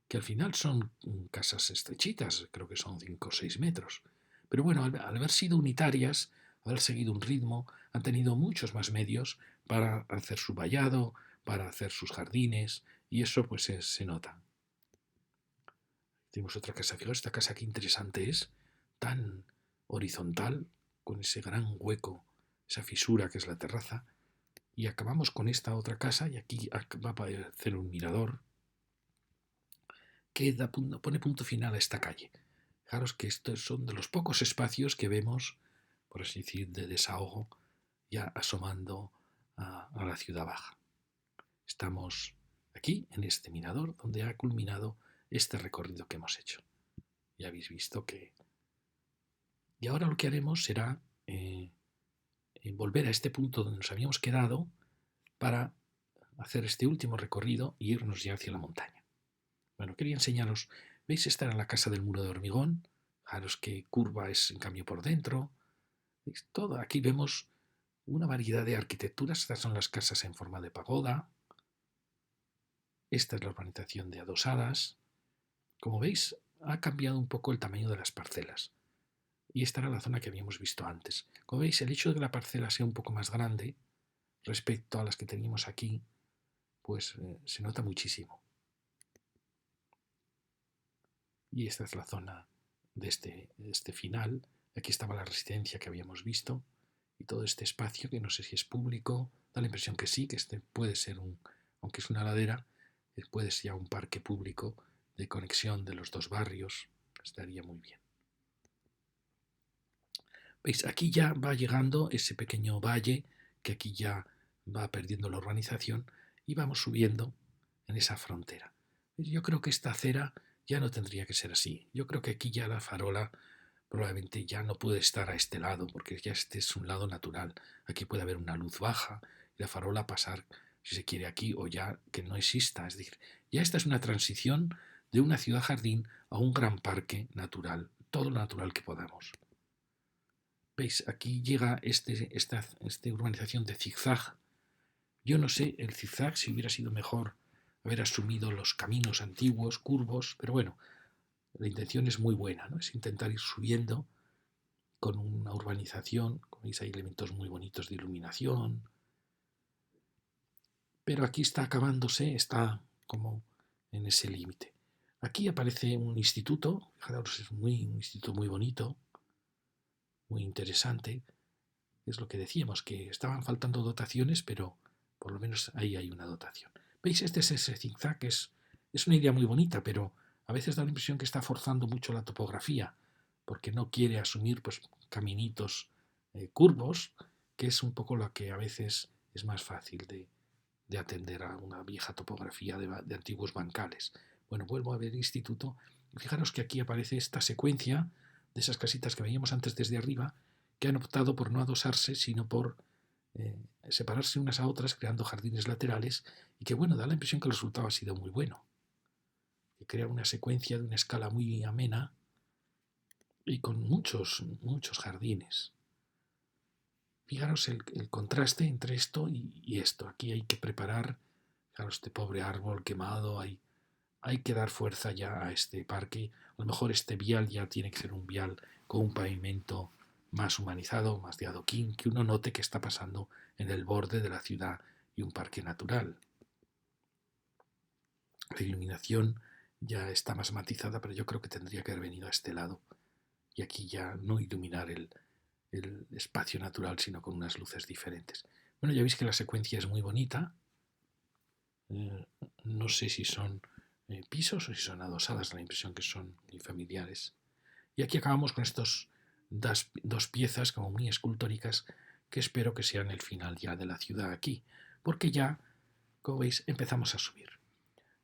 que al final son casas estrechitas, creo que son 5 o 6 metros. Pero bueno, al haber sido unitarias, al haber seguido un ritmo, han tenido muchos más medios para hacer su vallado, para hacer sus jardines, y eso pues se nota. Tenemos otra casa, fijaos, esta casa qué interesante es, tan horizontal, con ese gran hueco, esa fisura que es la terraza, y acabamos con esta otra casa, y aquí va a aparecer un mirador, que pone punto final a esta calle. Fijaros que estos son de los pocos espacios que vemos, por así decir, de desahogo, ya asomando a la ciudad baja. Estamos aquí, en este mirador, donde ha culminado este recorrido que hemos hecho. Ya habéis visto que... Y ahora lo que haremos será volver a este punto donde nos habíamos quedado para hacer este último recorrido e irnos ya hacia la montaña. Bueno, quería enseñaros, ¿veis? Esta era la casa del muro de hormigón. Fijaros qué curva es en cambio por dentro. ¿Veis? Todo. Aquí vemos una variedad de arquitecturas. Estas son las casas en forma de pagoda. Esta es la urbanización de adosadas. Como veis, ha cambiado un poco el tamaño de las parcelas. Y esta era la zona que habíamos visto antes. Como veis, el hecho de que la parcela sea un poco más grande respecto a las que teníamos aquí, pues se nota muchísimo. Y esta es la zona de este final. Aquí estaba la residencia que habíamos visto y todo este espacio que no sé si es público. Da la impresión que sí, que este puede ser aunque es una ladera, puede ser ya un parque público de conexión de los dos barrios. Estaría muy bien. ¿Veis? Aquí ya va llegando ese pequeño valle que aquí ya va perdiendo la urbanización y vamos subiendo en esa frontera. Yo creo que esta acera ya no tendría que ser así. Yo creo que aquí ya la farola probablemente ya no puede estar a este lado porque ya este es un lado natural. Aquí puede haber una luz baja y la farola pasar, si se quiere, aquí o ya que no exista. Es decir, ya esta es una transición de una ciudad jardín a un gran parque natural, todo lo natural que podamos. ¿Veis? Aquí llega esta urbanización de zigzag. Yo no sé el zigzag si hubiera sido mejor haber asumido los caminos antiguos, curvos, pero bueno, la intención es muy buena, ¿no? Es intentar ir subiendo con una urbanización, como veis hay elementos muy bonitos de iluminación, pero aquí está acabándose, está como en ese límite. Aquí aparece un instituto, fijaros, es un instituto muy bonito, muy interesante. Es lo que decíamos, que estaban faltando dotaciones, pero por lo menos ahí hay una dotación. ¿Veis? Este es ese zigzag, es una idea muy bonita, pero a veces da la impresión que está forzando mucho la topografía, porque no quiere asumir pues, caminitos curvos, que es un poco lo que a veces es más fácil de atender a una vieja topografía de antiguos bancales. Bueno, vuelvo a ver instituto. Fijaros que aquí aparece esta secuencia de esas casitas que veíamos antes desde arriba, que han optado por no adosarse, sino por separarse unas a otras, creando jardines laterales, y que bueno, da la impresión que el resultado ha sido muy bueno. Que crea una secuencia de una escala muy amena y con muchos jardines. Fijaros el contraste entre esto y esto. Aquí hay que preparar, fijaros, este pobre árbol quemado, hay que dar fuerza ya a este parque. A lo mejor este vial ya tiene que ser un vial con un pavimento más humanizado, más de adoquín, que uno note que está pasando en el borde de la ciudad y un parque natural. La iluminación ya está más matizada, pero yo creo que tendría que haber venido a este lado. Y aquí ya no iluminar el espacio natural, sino con unas luces diferentes. Bueno, ya veis que la secuencia es muy bonita. No sé si son pisos o si son adosadas, la impresión que son muy familiares. Y aquí acabamos con estos dos piezas como muy escultóricas que espero que sean el final ya de la ciudad aquí, porque ya, como veis, empezamos a subir.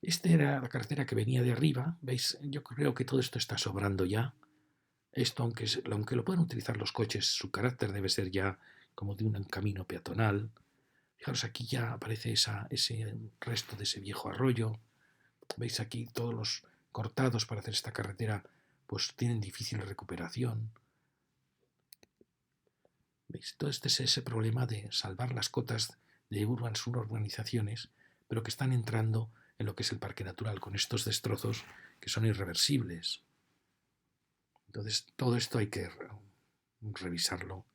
Esta era la carretera que venía de arriba, veis, yo creo que todo esto está sobrando ya. Esto, aunque lo puedan utilizar los coches, su carácter debe ser ya como de un camino peatonal. Fijaros, aquí ya aparece ese resto de ese viejo arroyo. Veis aquí todos los cortados para hacer esta carretera, pues tienen difícil recuperación. ¿Veis? Todo este es ese problema de salvar las cotas de urbanizaciones, pero que están entrando en lo que es el parque natural, con estos destrozos que son irreversibles. Entonces, todo esto hay que revisarlo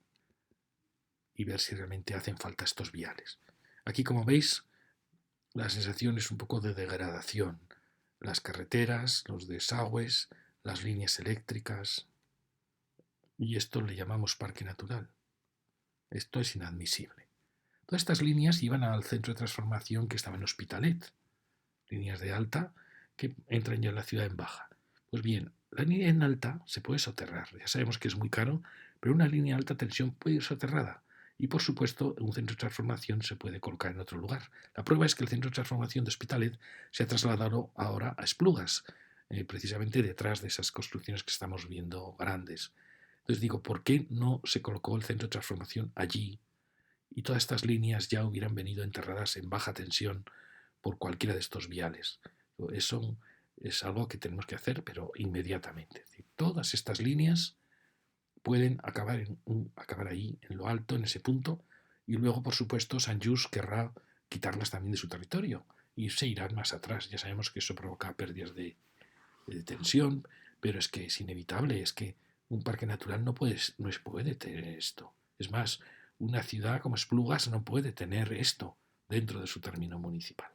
y ver si realmente hacen falta estos viales. Aquí, como veis, la sensación es un poco de degradación. Las carreteras, los desagües, las líneas eléctricas. Y esto le llamamos parque natural. Esto es inadmisible. Todas estas líneas iban al centro de transformación que estaba en Hospitalet. Líneas de alta que entran ya en la ciudad en baja. Pues bien, la línea en alta se puede soterrar. Ya sabemos que es muy caro, pero una línea de alta tensión puede ir soterrada. Y por supuesto, un centro de transformación se puede colocar en otro lugar. La prueba es que el centro de transformación de Hospitalet se ha trasladado ahora a Esplugas, precisamente detrás de esas construcciones que estamos viendo grandes. Entonces digo, ¿por qué no se colocó el centro de transformación allí? Y todas estas líneas ya hubieran venido enterradas en baja tensión por cualquiera de estos viales. Eso es algo que tenemos que hacer, pero inmediatamente. Es decir, todas estas líneas pueden acabar ahí, en lo alto, en ese punto, y luego, por supuesto, Sant Just querrá quitarlas también de su territorio y se irán más atrás. Ya sabemos que eso provoca pérdidas de tensión, pero es que es inevitable, es que un parque natural no puede tener esto. Es más, una ciudad como Esplugas no puede tener esto dentro de su término municipal.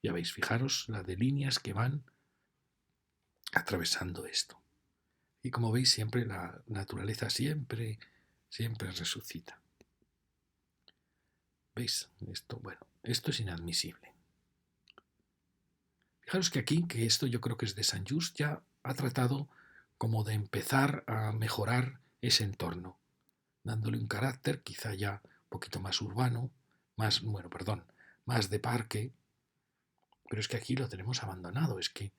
Ya veis, fijaros la de líneas que van atravesando esto. Y como veis, siempre la naturaleza siempre resucita. ¿Veis? Esto es inadmisible. Fijaros que aquí, que esto yo creo que es de Sant Just, ya ha tratado como de empezar a mejorar ese entorno, dándole un carácter quizá ya un poquito más urbano, más de parque, pero es que aquí lo tenemos abandonado, es que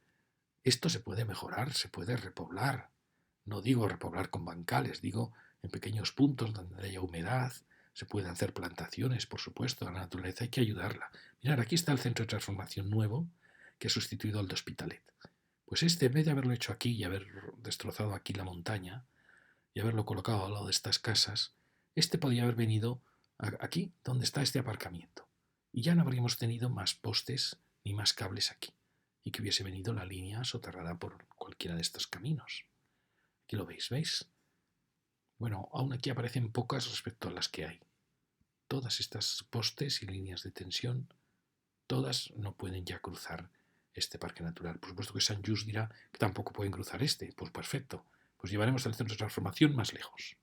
esto se puede mejorar, se puede repoblar. No digo repoblar con bancales, digo en pequeños puntos donde haya humedad, se pueden hacer plantaciones, por supuesto, a la naturaleza hay que ayudarla. Mirad, aquí está el centro de transformación nuevo que ha sustituido al de Hospitalet. Pues en vez de haberlo hecho aquí y haber destrozado aquí la montaña y haberlo colocado al lado de estas casas, podía haber venido aquí, donde está este aparcamiento. Y ya no habríamos tenido más postes ni más cables aquí. Y que hubiese venido la línea soterrada por cualquiera de estos caminos. Aquí lo veis, ¿veis? Bueno, aún aquí aparecen pocas respecto a las que hay. Todas estas postes y líneas de tensión, todas no pueden ya cruzar este parque natural. Por supuesto que Sant Just dirá que tampoco pueden cruzar este. Pues perfecto. Pues llevaremos el centro de transformación más lejos.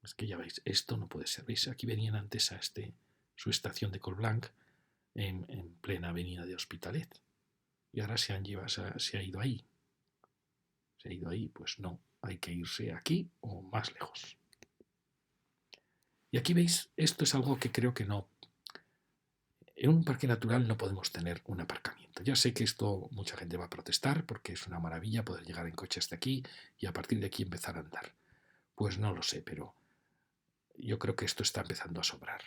Es que ya veis, esto no puede ser. ¿Veis? Aquí venían antes a su estación de Colblanc en plena avenida de Hospitalet. Y ahora se ha ido ahí. Se ha ido ahí. Pues no, hay que irse aquí o más lejos. Y aquí veis, esto es algo que creo que no. En un parque natural no podemos tener un aparcamiento. Ya sé que esto mucha gente va a protestar porque es una maravilla poder llegar en coche hasta aquí y a partir de aquí empezar a andar. Pues no lo sé, pero yo creo que esto está empezando a sobrar.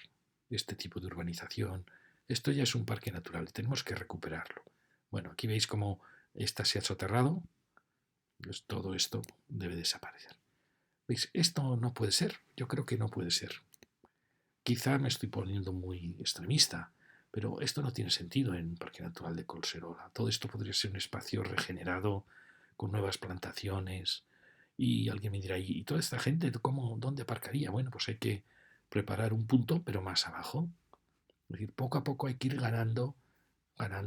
Este tipo de urbanización, esto ya es un parque natural, tenemos que recuperarlo. Bueno, aquí veis cómo esta se ha soterrado, pues todo esto debe desaparecer. ¿Veis? Esto no puede ser, yo creo que no puede ser. Quizá me estoy poniendo muy extremista, pero esto no tiene sentido en un parque natural de Collserola. Todo esto podría ser un espacio regenerado con nuevas plantaciones. Y alguien me dirá, ¿y toda esta gente dónde aparcaría? Bueno, pues hay que preparar un punto, pero más abajo. Es decir, poco a poco hay que ir ganando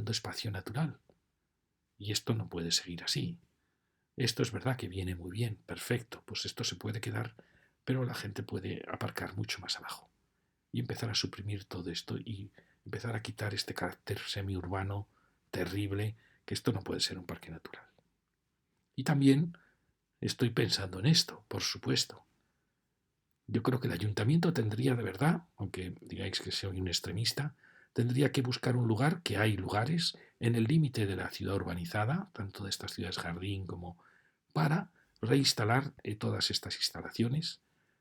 espacio natural. Y esto no puede seguir así. Esto es verdad que viene muy bien, perfecto, pues esto se puede quedar, pero la gente puede aparcar mucho más abajo y empezar a suprimir todo esto y empezar a quitar este carácter semiurbano terrible, que esto no puede ser un parque natural. Y también estoy pensando en esto, por supuesto. Yo creo que el ayuntamiento tendría de verdad, aunque digáis que soy un extremista, tendría que buscar un lugar, que hay lugares, en el límite de la ciudad urbanizada, tanto de estas ciudades jardín como para reinstalar todas estas instalaciones,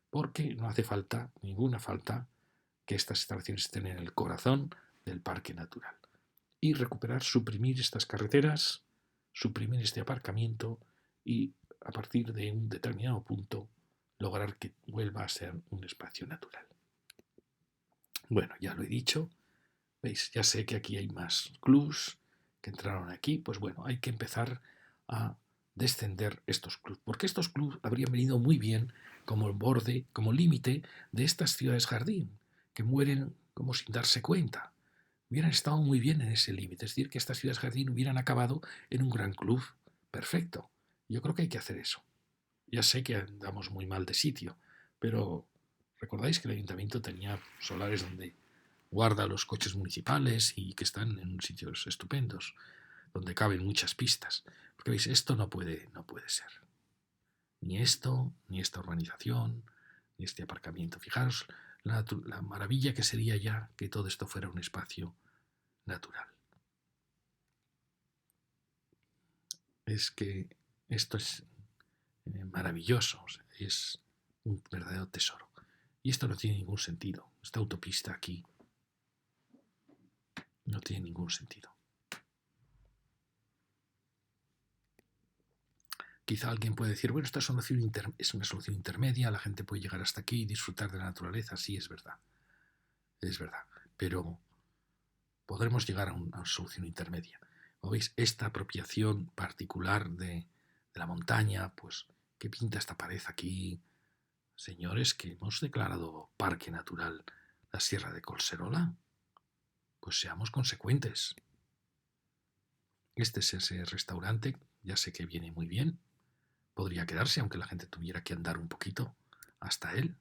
porque no hace falta, ninguna falta, que estas instalaciones estén en el corazón del parque natural. Y recuperar, suprimir estas carreteras, suprimir este aparcamiento y a partir de un determinado punto lograr que vuelva a ser un espacio natural. Bueno, ya lo he dicho, veis, ya sé que aquí hay más clubs que entraron aquí, pues bueno, hay que empezar a descender estos clubs, porque estos clubs habrían venido muy bien como borde, como límite de estas ciudades jardín, que mueren como sin darse cuenta. Hubieran estado muy bien en ese límite, es decir, que estas ciudades jardín hubieran acabado en un gran club. Perfecto. Yo creo que hay que hacer eso. Ya sé que andamos muy mal de sitio, pero recordáis que el ayuntamiento tenía solares donde guarda los coches municipales y que están en sitios estupendos, donde caben muchas pistas. Porque veis, esto no puede ser. Ni esto, ni esta urbanización, ni este aparcamiento. Fijaros la maravilla que sería ya que todo esto fuera un espacio natural. Es que esto es maravilloso, es un verdadero tesoro. Y esto no tiene ningún sentido. Esta autopista aquí no tiene ningún sentido. Quizá alguien puede decir, bueno, esta es una solución intermedia, la gente puede llegar hasta aquí y disfrutar de la naturaleza. Sí, es verdad, pero podremos llegar a una solución intermedia. Como veis, esta apropiación particular de la montaña, pues, ¿qué pinta esta pared aquí? Señores, que hemos declarado Parque Natural la Sierra de Collserola, pues seamos consecuentes. Este es ese restaurante, ya sé que viene muy bien, podría quedarse, aunque la gente tuviera que andar un poquito hasta él.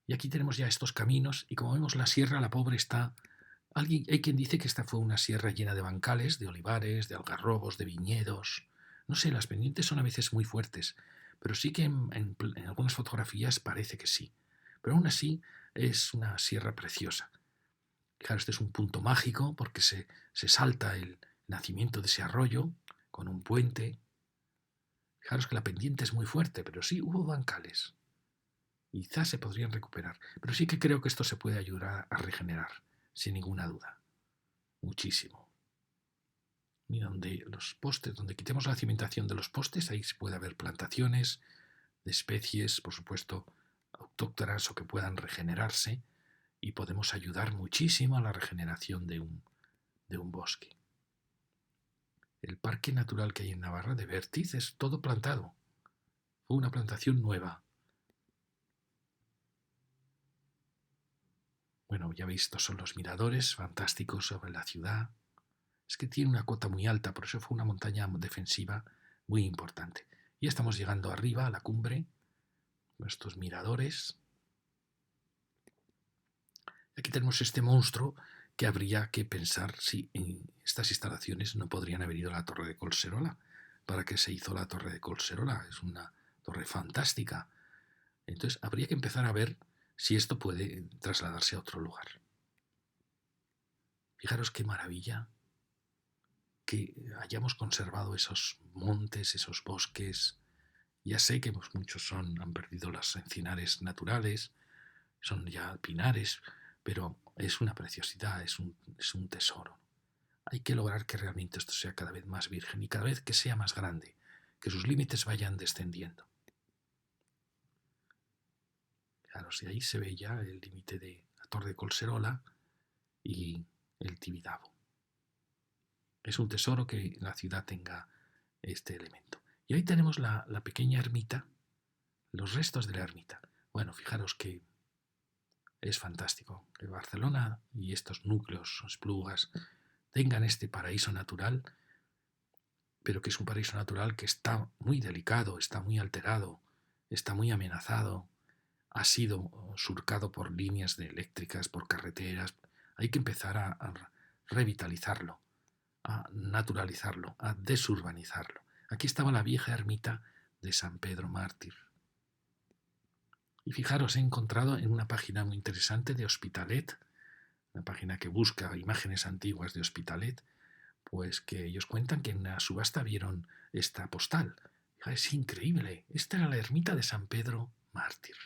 Y aquí tenemos ya estos caminos, y como vemos la sierra, la pobre está... Hay quien dice que esta fue una sierra llena de bancales, de olivares, de algarrobos, de viñedos. No sé, las pendientes son a veces muy fuertes, pero sí que en algunas fotografías parece que sí. Pero aún así es una sierra preciosa. Claro, este es un punto mágico porque se salta el nacimiento de ese arroyo con un puente. Fijaros que la pendiente es muy fuerte, pero sí hubo bancales. Quizás se podrían recuperar, pero sí que creo que esto se puede ayudar a regenerar, sin ninguna duda. Muchísimo. Mira, donde los postes, donde quitemos la cimentación de los postes, ahí se puede haber plantaciones de especies, por supuesto, autóctonas o que puedan regenerarse, y podemos ayudar muchísimo a la regeneración de un bosque. El parque natural que hay en Navarra de Bertiz es todo plantado. Fue una plantación nueva. Bueno, ya veis, estos son los miradores fantásticos sobre la ciudad. Es que tiene una cota muy alta, por eso fue una montaña defensiva muy importante. Ya estamos llegando arriba a la cumbre, nuestros miradores. Aquí tenemos este monstruo que habría que pensar si en estas instalaciones no podrían haber ido a la Torre de Collserola. ¿Para qué se hizo la Torre de Collserola? Es una torre fantástica. Entonces habría que empezar a ver si esto puede trasladarse a otro lugar. Fijaros qué maravilla que hayamos conservado esos montes, esos bosques. Ya sé que muchos han perdido los encinares naturales, son ya pinares, pero es una preciosidad, es un tesoro. Hay que lograr que realmente esto sea cada vez más virgen y cada vez que sea más grande, que sus límites vayan descendiendo. Claro, si ahí se ve ya el límite de la Torre de Collserola y el Tibidabo. Es un tesoro que la ciudad tenga este elemento. Y ahí tenemos la pequeña ermita, los restos de la ermita. Bueno, fijaros que es fantástico que Barcelona y estos núcleos, Esplugas, tengan este paraíso natural, pero que es un paraíso natural que está muy delicado, está muy alterado, está muy amenazado, ha sido surcado por líneas de eléctricas, por carreteras. Hay que empezar a revitalizarlo, a naturalizarlo, a desurbanizarlo. Aquí estaba la vieja ermita de San Pedro Mártir. Y fijaros, he encontrado en una página muy interesante de Hospitalet, una página que busca imágenes antiguas de Hospitalet, pues que ellos cuentan que en una subasta vieron esta postal. Es increíble, esta era la ermita de San Pedro Mártir.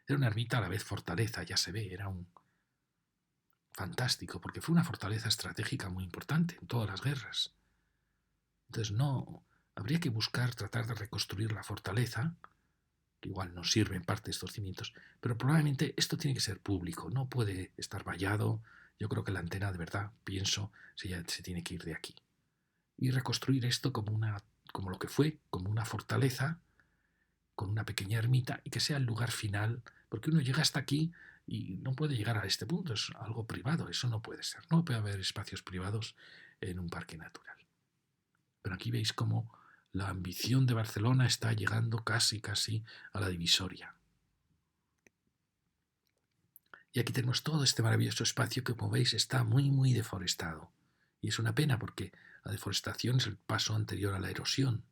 Era una ermita a la vez fortaleza, ya se ve, era un fantástico, porque fue una fortaleza estratégica muy importante en todas las guerras. Entonces no, habría que buscar, tratar de reconstruir la fortaleza, que igual nos sirve en parte estos cimientos, pero probablemente esto tiene que ser público, no puede estar vallado. Yo creo que la antena, de verdad, pienso, se tiene que ir de aquí. Y reconstruir esto como lo que fue, como una fortaleza, con una pequeña ermita, y que sea el lugar final, porque uno llega hasta aquí y no puede llegar a este punto, es algo privado, eso no puede ser, no puede haber espacios privados en un parque natural. Pero aquí veis cómo la ambición de Barcelona está llegando casi a la divisoria. Y aquí tenemos todo este maravilloso espacio que, como veis, está muy deforestado. Y es una pena porque la deforestación es el paso anterior a la erosión.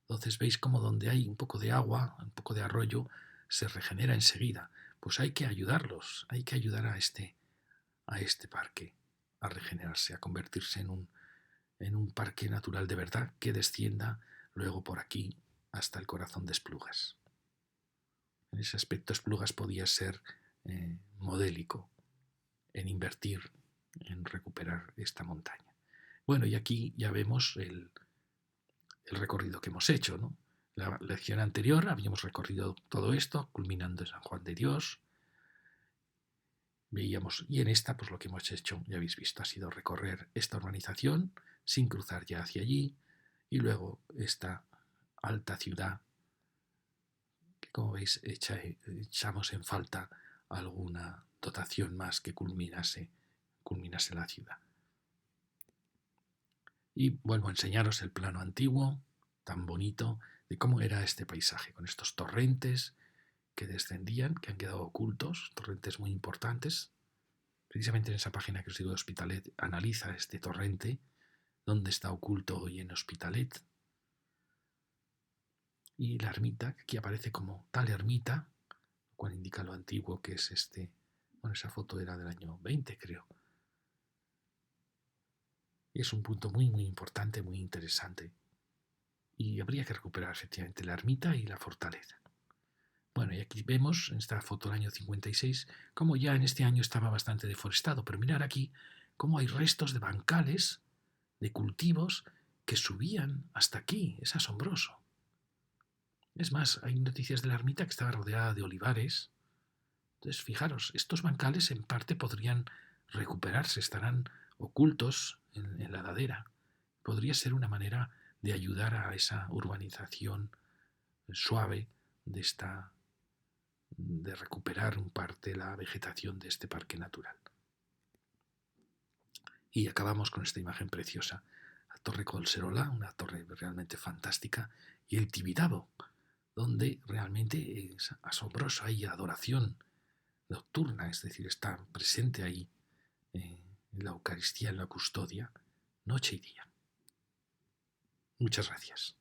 Entonces veis cómo donde hay un poco de agua, un poco de arroyo, se regenera enseguida. Pues hay que ayudarlos, hay que ayudar a este parque a regenerarse, a convertirse en un parque natural de verdad que descienda luego por aquí hasta el corazón de Esplugas. En ese aspecto Esplugas podía ser modélico en invertir, en recuperar esta montaña. Bueno, y aquí ya vemos el recorrido que hemos hecho, ¿no? la lección anterior habíamos recorrido todo esto, culminando en San Juan de Dios. Veíamos, y en esta, pues lo que hemos hecho, ya habéis visto, ha sido recorrer esta urbanización sin cruzar ya hacia allí, y luego esta alta ciudad, que como veis echamos en falta alguna dotación más que culminase la ciudad. Y vuelvo a enseñaros el plano antiguo, tan bonito, de cómo era este paisaje, con estos torrentes que descendían, que han quedado ocultos, torrentes muy importantes. Precisamente en esa página que os digo de Hospitalet analiza este torrente, dónde está oculto hoy en Hospitalet. Y la ermita, que aquí aparece como tal ermita, lo cual indica lo antiguo que es este. Bueno, esa foto era del año 20, creo. Y es un punto muy, muy importante, muy interesante. Y habría que recuperar efectivamente la ermita y la fortaleza. Bueno, y aquí vemos en esta foto del año 56 cómo ya en este año estaba bastante deforestado, pero mirar aquí cómo hay restos de bancales, de cultivos que subían hasta aquí. Es asombroso. Es más, hay noticias de la ermita que estaba rodeada de olivares. Entonces, fijaros, estos bancales en parte podrían recuperarse, estarán ocultos en la ladera. Podría ser una manera de ayudar a esa urbanización suave de recuperar un parte la vegetación de este parque natural. Y acabamos con esta imagen preciosa. La Torre Collserola, una torre realmente fantástica, y el Tibidabo, donde realmente es asombroso, hay adoración nocturna, es decir, está presente ahí en la Eucaristía, en la custodia, noche y día. Muchas gracias.